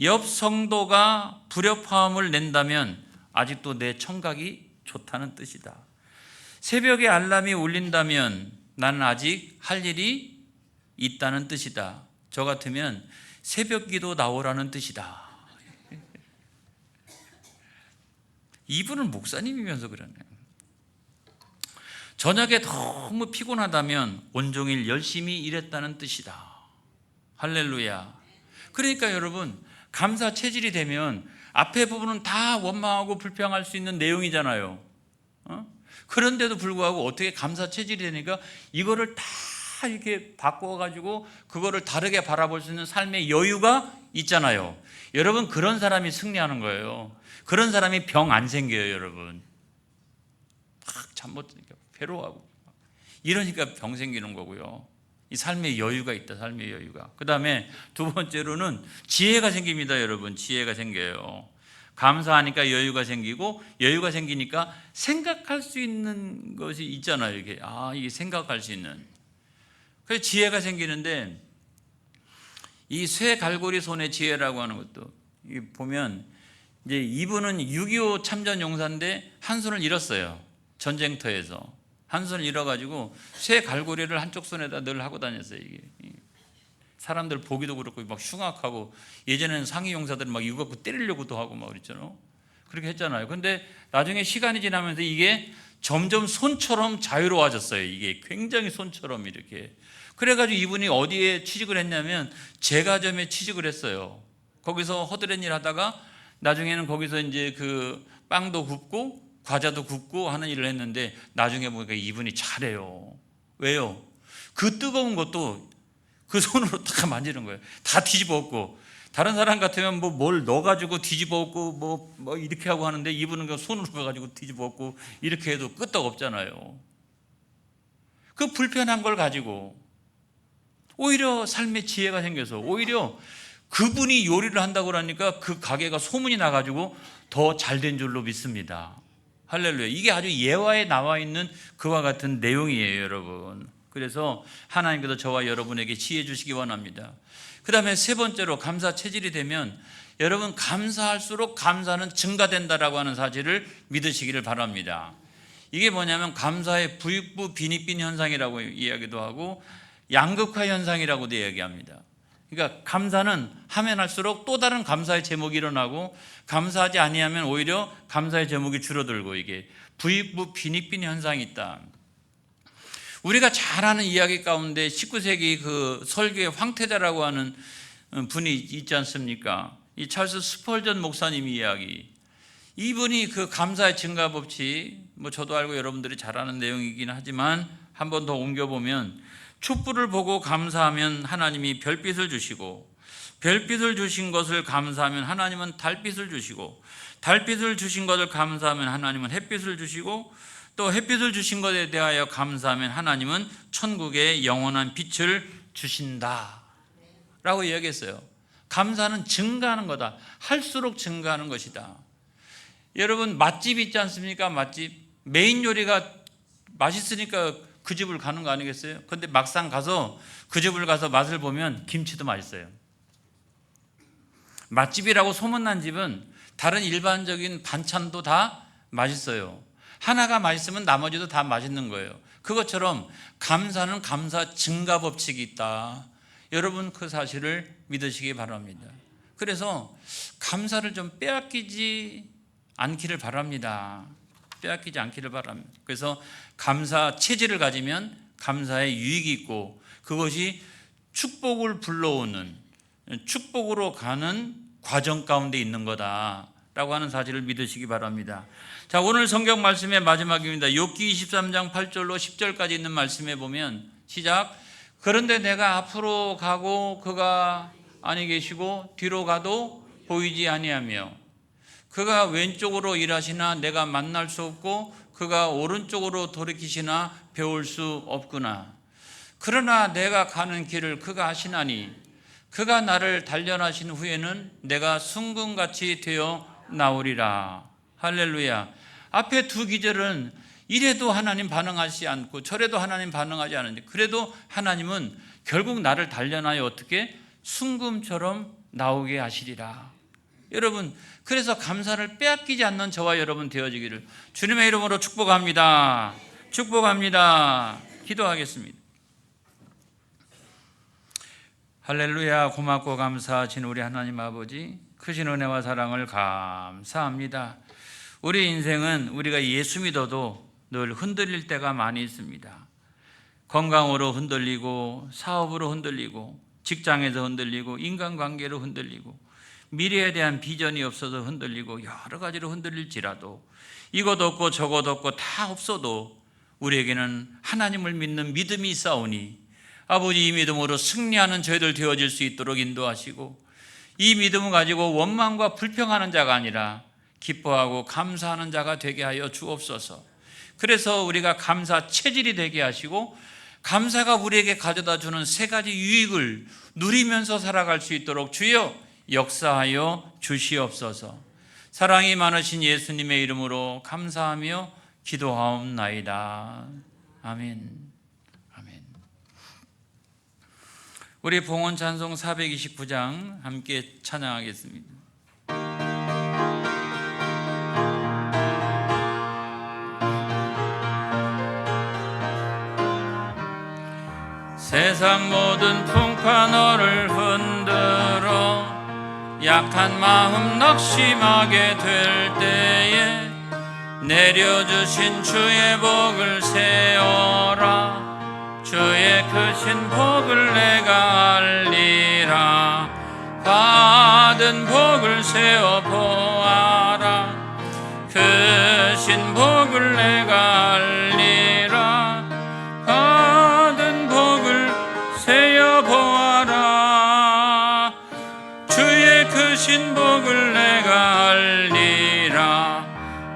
A: 옆 성도가 불협화음을 낸다면 아직도 내 청각이 좋다는 뜻이다. 새벽에 알람이 울린다면 나는 아직 할 일이 있다는 뜻이다. 저 같으면 새벽 기도 나오라는 뜻이다. 이분은 목사님이면서 그러네요. 저녁에 너무 피곤하다면 온종일 열심히 일했다는 뜻이다. 할렐루야. 그러니까 여러분 감사 체질이 되면 앞에 부분은 다 원망하고 불평할 수 있는 내용이잖아요. 그런데도 불구하고 어떻게 감사 체질이 되니까 이거를 다 이렇게 바꿔가지고 그거를 다르게 바라볼 수 있는 삶의 여유가 있잖아요. 여러분 그런 사람이 승리하는 거예요. 그런 사람이 병 안 생겨요. 여러분 막 잠 못 드니까 괴로워하고 이러니까 병 생기는 거고요. 이 삶의 여유가 있다. 삶의 여유가. 그 다음에 두 번째로는 지혜가 생깁니다. 여러분 지혜가 생겨요. 감사하니까 여유가 생기고 여유가 생기니까 생각할 수 있는 것이 있잖아요. 이게 생각할 수 있는. 그래서 지혜가 생기는데 이 쇠갈고리 손의 지혜라고 하는 것도 보면 이제 이분은 6.25 참전 용사인데 한 손을 잃었어요. 전쟁터에서 한 손을 잃어가지고 쇠갈고리를 한쪽 손에다 늘 하고 다녔어요. 이게 사람들 보기도 그렇고 막 흉악하고 예전에는 상위 용사들은 막 이거 갖고 때리려고도 하고 막 그랬잖아요. 그렇게 했잖아요. 근데 나중에 시간이 지나면서 이게 점점 손처럼 자유로워졌어요. 이게 굉장히 손처럼 이렇게. 그래가지고 이분이 어디에 취직을 했냐면 제과점에 취직을 했어요. 거기서 허드렛 일 하다가 나중에는 거기서 이제 그 빵도 굽고 과자도 굽고 하는 일을 했는데 나중에 보니까 이분이 잘해요. 왜요? 그 뜨거운 것도 그 손으로 다 만지는 거예요. 다 뒤집어 엎고. 다른 사람 같으면 뭐 뭘 넣어가지고 뒤집어 엎고 뭐 이렇게 하고 하는데 이분은 그 손으로 가가지고 뒤집어 엎고 이렇게 해도 끄떡 없잖아요. 그 불편한 걸 가지고 오히려 삶의 지혜가 생겨서 오히려 그분이 요리를 한다고 그러니까 그 가게가 소문이 나가지고 더 잘된 줄로 믿습니다. 할렐루야. 이게 아주 예화에 나와 있는 그와 같은 내용이에요, 여러분. 그래서 하나님께서 저와 여러분에게 지혜 주시기 원합니다. 그 다음에 세 번째로 감사 체질이 되면 여러분 감사할수록 감사는 증가된다라고 하는 사실을 믿으시기를 바랍니다. 이게 뭐냐면 감사의 부익부 빈익빈 현상이라고 이야기도 하고 양극화 현상이라고도 이야기합니다. 그러니까 감사는 하면 할수록 또 다른 감사의 제목이 일어나고 감사하지 아니하면 오히려 감사의 제목이 줄어들고 이게 부익부 빈익빈 현상이 있다. 우리가 잘 아는 이야기 가운데 19세기 그 설교의 황태자라고 하는 분이 있지 않습니까? 이 찰스 스펄전 목사님 이야기. 이분이 그 감사의 증가 법칙, 뭐 저도 알고 여러분들이 잘 아는 내용이긴 하지만 한 번 더 옮겨보면 촛불을 보고 감사하면 하나님이 별빛을 주시고 별빛을 주신 것을 감사하면 하나님은 달빛을 주시고 달빛을 주신 것을 감사하면 하나님은 햇빛을 주시고 또 햇빛을 주신 것에 대하여 감사하면 하나님은 천국의 영원한 빛을 주신다 라고 이야기했어요. 감사는 증가하는 거다. 할수록 증가하는 것이다. 여러분 맛집 있지 않습니까? 맛집 메인 요리가 맛있으니까 그 집을 가는 거 아니겠어요? 근데 막상 가서 그 집을 가서 맛을 보면 김치도 맛있어요. 맛집이라고 소문난 집은 다른 일반적인 반찬도 다 맛있어요. 하나가 맛있으면 나머지도 다 맛있는 거예요. 그것처럼 감사는 감사 증가 법칙이 있다. 여러분 그 사실을 믿으시기 바랍니다. 그래서 감사를 좀 빼앗기지 않기를 바랍니다. 빼앗기지 않기를 바랍니다. 그래서 감사 체질을 가지면 감사의 유익이 있고 그것이 축복을 불러오는 축복으로 가는 과정 가운데 있는 거다라고 하는 사실을 믿으시기 바랍니다. 자, 오늘 성경 말씀의 마지막입니다. 욥기 23장 8절로 10절까지 있는 말씀에 보면 시작. 그런데 내가 앞으로 가고 그가 아니 계시고 뒤로 가도 보이지 아니하며 그가 왼쪽으로 일하시나 내가 만날 수 없고 그가 오른쪽으로 돌이키시나 배울 수 없구나. 그러나 내가 가는 길을 그가 하시나니 그가 나를 단련하신 후에는 내가 순금같이 되어 나오리라. 할렐루야. 앞에 두 기절은 이래도 하나님 반응하지 않고 저래도 하나님 반응하지 않는데 그래도 하나님은 결국 나를 단련하여 어떻게 순금처럼 나오게 하시리라. 여러분 그래서 감사를 빼앗기지 않는 저와 여러분 되어지기를 주님의 이름으로 축복합니다. 축복합니다. 기도하겠습니다. 할렐루야. 고맙고 감사하신 우리 하나님 아버지 크신 은혜와 사랑을 감사합니다. 우리 인생은 우리가 예수 믿어도 늘 흔들릴 때가 많이 있습니다. 건강으로 흔들리고 사업으로 흔들리고 직장에서 흔들리고 인간관계로 흔들리고 미래에 대한 비전이 없어서 흔들리고 여러 가지로 흔들릴지라도 이것 없고 저것 없고 다 없어도 우리에게는 하나님을 믿는 믿음이 있사오니 아버지 이 믿음으로 승리하는 저희들 되어질 수 있도록 인도하시고 이 믿음을 가지고 원망과 불평하는 자가 아니라 기뻐하고 감사하는 자가 되게 하여 주옵소서. 그래서 우리가 감사 체질이 되게 하시고 감사가 우리에게 가져다 주는 세 가지 유익을 누리면서 살아갈 수 있도록 주여 역사하여 주시옵소서. 사랑이 많으신 예수님의 이름으로 감사하며 기도하옵나이다. 아멘. 아멘. 우리 봉헌 찬송 429장 함께 찬양하겠습니다. 세상 모든 풍파 너를 흔들어 약한 마음 낙심하게 될 때에 내려주신 주의 복을 세어라. 주의 크신 복을 내가 알리라. 받은 복을 세어 보아라. 크신 복을 내가 알리라. 받은 복을 세어 보아라. 주의 크신 복을 내가 알리라.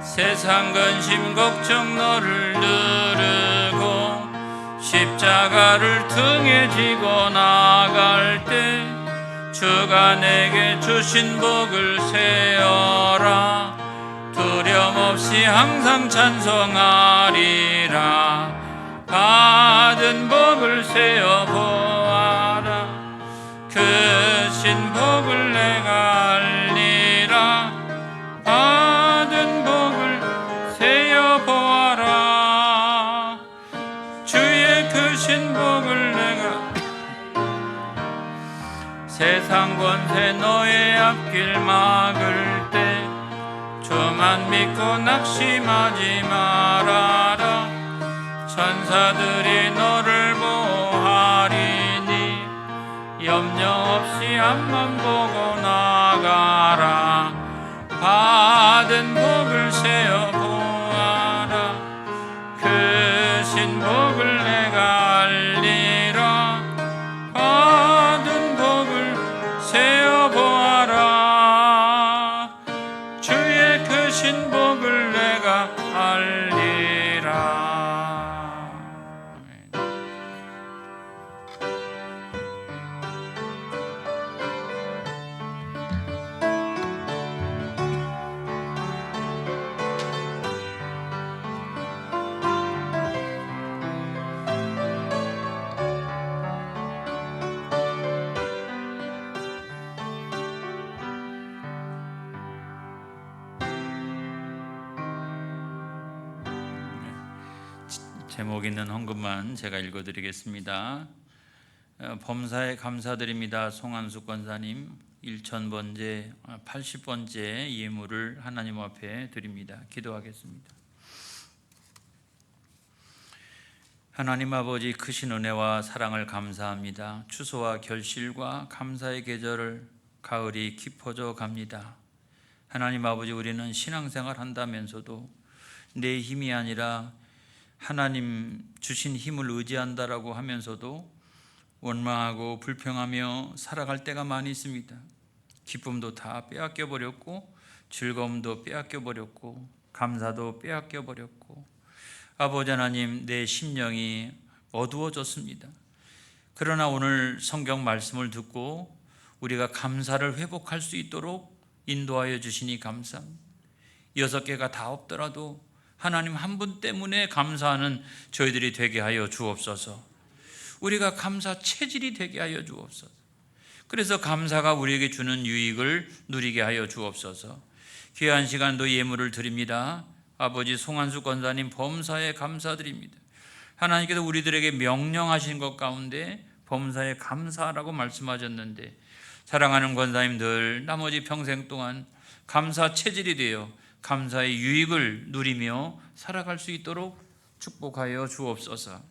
A: 세상 근심 걱정 너를 누르고 십자가를 등에 지고 나갈 때 주가 내게 주신 복을 세어라. 두려움 없이 항상 찬송하리라. 받은 복을 세어 보아라. 크신 복을 내가 알리라. 받은 복을 세어 보아라. 주의 크신 복을 내가 세상 권세 너의 앞길 막을 때 주만 믿고 낙심하지 말아라. 천사들이 너를 보호하리니 염려 없이 앞만 보고 나가라. 받은 복을 세어 보아라. 크신 복을 내가 알리라. 받은 복을 세어 보아라. 주의 크신 복을 내가 알리라. 제목 있는 헌금만 제가 읽어드리겠습니다. 범사에 감사드립니다. 송한숙 권사님 1000번째 80번째 예물을 하나님 앞에 드립니다. 기도하겠습니다. 하나님 아버지 크신 은혜와 사랑을 감사합니다. 추수와 결실과 감사의 계절을 가을이 깊어져 갑니다. 하나님 아버지, 우리는 신앙생활 한다면서도 내 힘이 아니라 하나님 주신 힘을 의지한다라고 하면서도 원망하고 불평하며 살아갈 때가 많이 있습니다. 기쁨도 다 빼앗겨 버렸고 즐거움도 빼앗겨 버렸고 감사도 빼앗겨 버렸고 아버지 하나님, 내 심령이 어두워졌습니다. 그러나 오늘 성경 말씀을 듣고 우리가 감사를 회복할 수 있도록 인도하여 주시니 감사합니다. 6개가 다 없더라도 하나님 한 분 때문에 감사하는 저희들이 되게 하여 주옵소서. 우리가 감사 체질이 되게 하여 주옵소서. 그래서 감사가 우리에게 주는 유익을 누리게 하여 주옵소서. 귀한 시간도 예물을 드립니다. 아버지 송한숙 권사님 범사에 감사드립니다. 하나님께서 우리들에게 명령하신 것 가운데 범사에 감사라고 말씀하셨는데, 사랑하는 권사님들 나머지 평생 동안 감사 체질이 되어 감사의 유익을 누리며 살아갈 수 있도록 축복하여 주옵소서.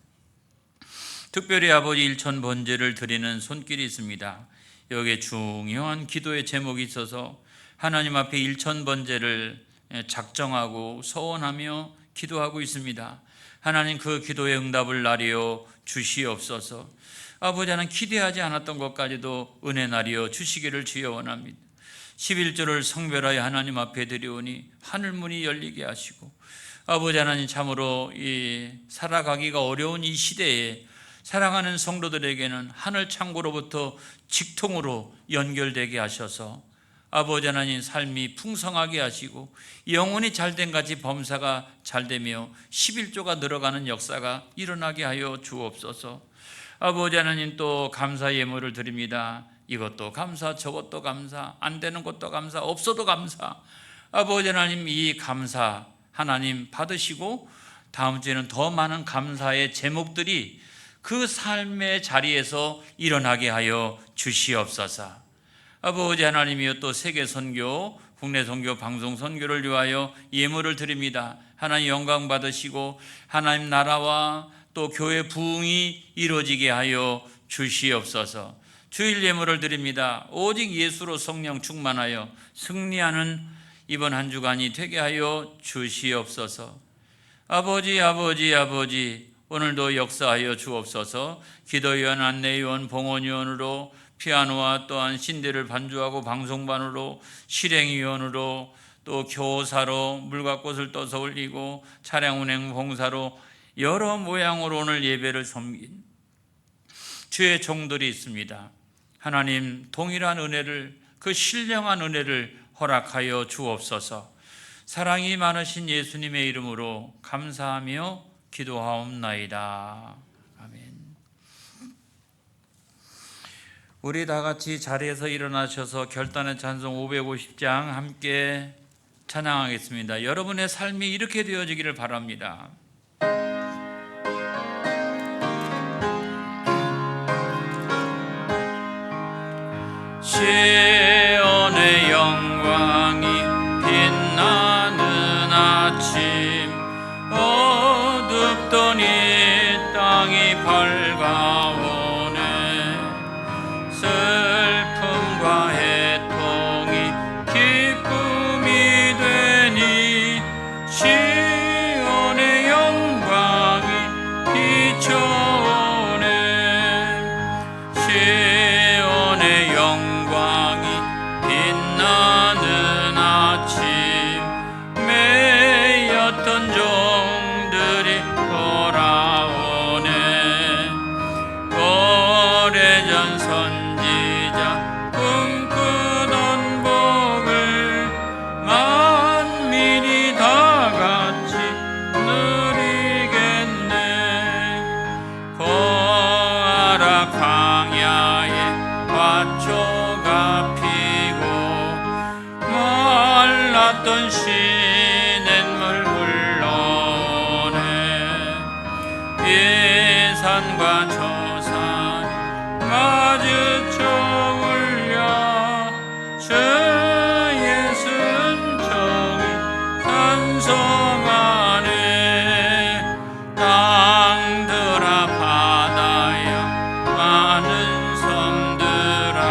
A: 특별히 아버지 1000번제를 드리는 손길이 있습니다. 여기에 중요한 기도의 제목이 있어서 하나님 앞에 1000번제를 작정하고 서원하며 기도하고 있습니다. 하나님, 그 기도의 응답을 나리어 주시옵소서. 아버지 하나님, 기대하지 않았던 것까지도 은혜 나리어 주시기를 주여 원합니다. 11조를 성별하여 하나님 앞에 드리오니 하늘문이 열리게 하시고, 아버지 하나님, 참으로 이 살아가기가 어려운 이 시대에 사랑하는 성도들에게는 하늘 창고로부터 직통으로 연결되게 하셔서 아버지 하나님, 삶이 풍성하게 하시고 영혼이 잘된 같이 범사가 잘되며 11조가 늘어가는 역사가 일어나게 하여 주옵소서. 아버지 하나님, 또 감사 예물을 드립니다. 이것도 감사, 저것도 감사, 안 되는 것도 감사, 없어도 감사. 아버지 하나님, 이 감사 하나님 받으시고 다음 주에는 더 많은 감사의 제목들이 그 삶의 자리에서 일어나게 하여 주시옵소서. 아버지 하나님이여, 또 세계 선교 국내 선교 방송 선교를 위하여 예물을 드립니다. 하나님 영광 받으시고 하나님 나라와 또 교회 부흥이 이루어지게 하여 주시옵소서. 주일 예물을 드립니다. 오직 예수로 성령 충만하여 승리하는 이번 한 주간이 되게 하여 주시옵소서. 아버지 오늘도 역사하여 주옵소서. 기도위원, 안내위원, 봉헌위원으로 피아노와 또한 신대를 반주하고 방송반으로 실행위원으로 또 교사로 물과 꽃을 떠서 올리고 차량 운행 봉사로 여러 모양으로 오늘 예배를 섬긴 주의 종들이 있습니다. 하나님 동일한 은혜를, 그 신령한 은혜를 허락하여 주옵소서. 사랑이 많으신 예수님의 이름으로 감사하며 기도하옵나이다. 아멘. 우리 다 같이 자리에서 일어나셔서 결단의 찬송 550장 함께 찬양하겠습니다. 여러분의 삶이 이렇게 되어지기를 바랍니다. 시온의 영광이 빛나는 아침, 어둡던 이 땅이 밝아오네. 슬픔과 애통이 기쁨이 되니 시온의 영광이 비춰오네. 시온의 영광이 빛나는 아침, 매였던 종들이 돌아오네. 오래전 선지자 꿈꾸던 복을 만민이 다 같이 누리겠네. 고아라 광야에 화초가 피고 말랐던 시냇물 흘러오네. 이 산과 저 산 마주쳐 울려 주의 순종이 찬송하네. 땅들아 바다야 많은 섬들아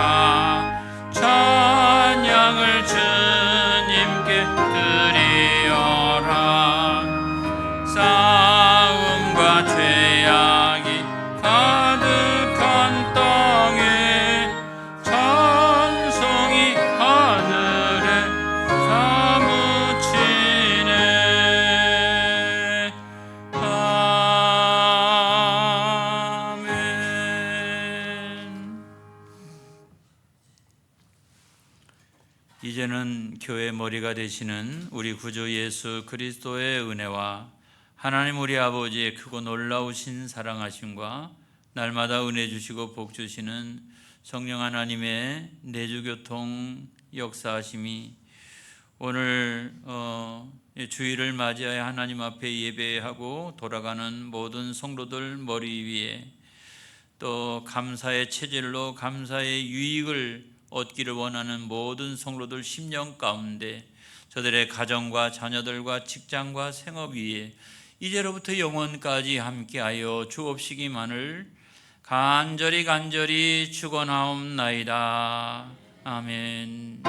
A: 찬양을 주님께 드리어라. 싸움과 죄악이 가득한 땅에 찬송이 하늘에 사무치네. 아멘. 이제는 교회 머리가 되시는 우리 구주 예수 그리스도의 은혜와 하나님 우리 아버지의 크고 놀라우신 사랑하심과 날마다 은혜 주시고 복 주시는 성령 하나님의 내주교통 역사하심이 오늘 주일을 맞이하여 하나님 앞에 예배하고 돌아가는 모든 성도들 머리 위에, 또 감사의 체질로 감사의 유익을 얻기를 원하는 모든 성도들 심령 가운데, 저들의 가정과 자녀들과 직장과 생업 위에 이제로부터 영원까지 함께하여 주옵시기만을 간절히 축원하옵나이다. 아멘.